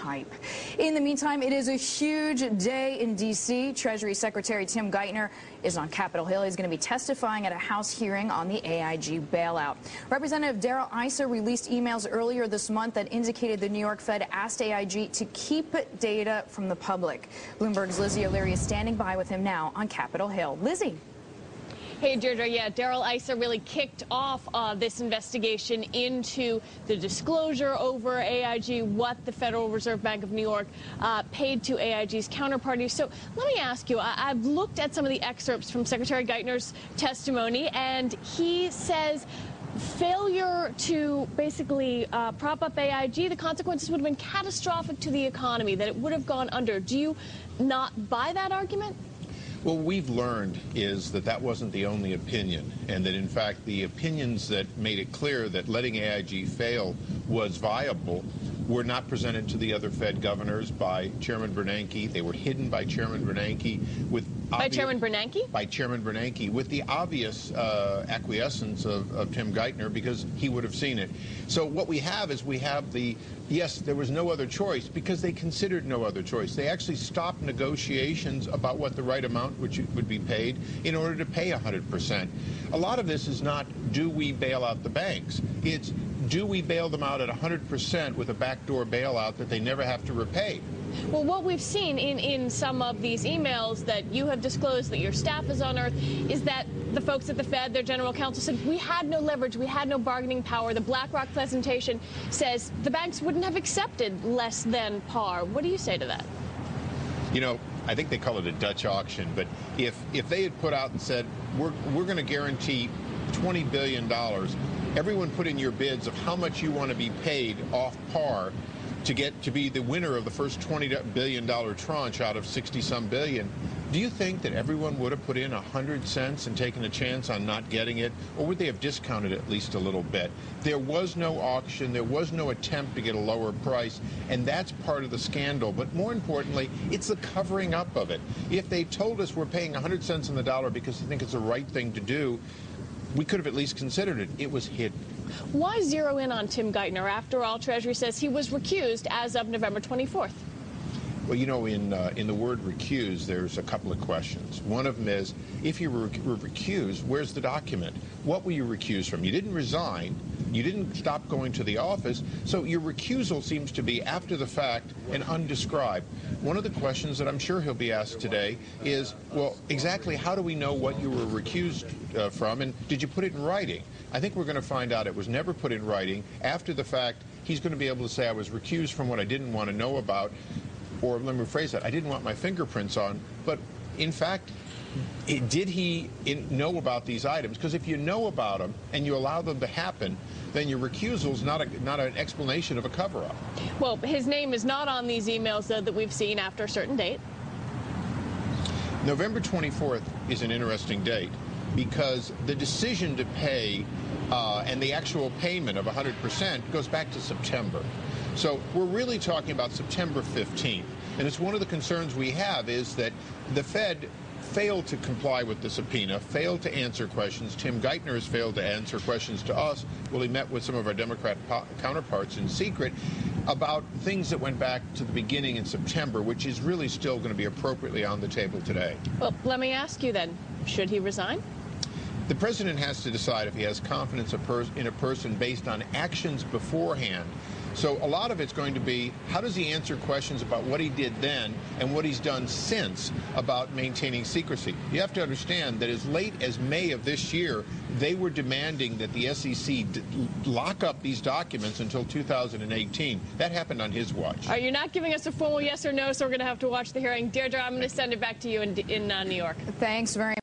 hype. In the meantime, it is a huge day in D.C. Treasury Secretary Tim Geithner is on Capitol Hill. He's going to be testifying at a House hearing on the AIG bailout. Representative Issa released emails earlier this month that indicated the New York Fed asked AIG to keep data from the public. Bloomberg's Lizzie O'Leary is standing by with him now on Capitol Hill. Lizzie. Hey, Deirdre, yeah, Issa really kicked off this investigation into the disclosure over AIG, what the Federal Reserve Bank of New York paid to AIG's counterparties. So let me ask you, I've looked at some of the excerpts from Secretary Geithner's testimony, and he says failure to basically prop up AIG, the consequences would have been catastrophic to the economy, that it would have gone under. Do you not buy that argument? Well, what we've learned is that that wasn't the only opinion, and that, in fact, the opinions that made it clear that letting AIG fail was viable were not presented to the other Fed governors by Chairman Bernanke. They were hidden by Chairman Bernanke with By Chairman Bernanke? By Chairman Bernanke, with the obvious acquiescence of Tim Geithner, because he would have seen it. So what we have is yes, there was no other choice, because they considered no other choice. They actually stopped negotiations about what the right amount would be paid in order to pay 100%. A lot of this is not, do we bail out the banks? It's, do we bail them out at 100% with a backdoor bailout that they never have to repay? Well, what we've seen in some of these emails that you have disclosed, that your staff has unearthed, is that the folks at the Fed, their general counsel, said we had no leverage, we had no bargaining power. The BlackRock presentation says the banks wouldn't have accepted less than par. What do you say to that? You know, I think they call it a Dutch auction, but if they had put out and said, we're going to guarantee $20 billion, everyone put in your bids of how much you want to be paid off par to get to be the winner of the first $20 billion tranche out of 60-some billion, do you think that everyone would have put in 100 cents and taken a chance on not getting it, or would they have discounted at least a little bit? There was no auction, there was no attempt to get a lower price, and that's part of the scandal. But more importantly, it's the covering up of it. If they told us we're paying 100 cents on the dollar because they think it's the right thing to do, we could have at least considered it. It was hidden. Why zero in on Tim Geithner? After all, Treasury says he was recused as of November 24th. Well, you know, in the word recuse, there's a couple of questions. One of them is, if you were recused, where's the document? What were you recused from? You didn't resign. You didn't stop going to the office. So your recusal seems to be after the fact and undescribed. One of the questions that I'm sure he'll be asked today is, well, exactly how do we know what you were recused from, and did you put it in writing? I think we're going to find out it was never put in writing. After the fact, he's going to be able to say, I was recused from what I didn't want to know about. Or let me rephrase that, I didn't want my fingerprints on. But in fact, did he know about these items? Because if you know about them and you allow them to happen, then your recusal is not an explanation of a cover-up. Well, his name is not on these emails that we've seen after a certain date. November 24th is an interesting date, because the decision to pay and the actual payment of 100% goes back to September. So we're really talking about September 15th. And it's one of the concerns we have is that the Fed failed to comply with the subpoena, failed to answer questions. Tim Geithner has failed to answer questions to us. Well, he met with some of our Democrat counterparts in secret about things that went back to the beginning in September, which is really still going to be appropriately on the table today. Well, let me ask you then, should he resign? The president has to decide if he has confidence in a person based on actions beforehand. So a lot of it's going to be, how does he answer questions about what he did then and what he's done since about maintaining secrecy? You have to understand that as late as May of this year, they were demanding that the SEC lock up these documents until 2018. That happened on his watch. You're not giving us a formal yes or no, so we're going to have to watch the hearing. Deirdre, I'm going to send it back to you in New York. Thanks very much.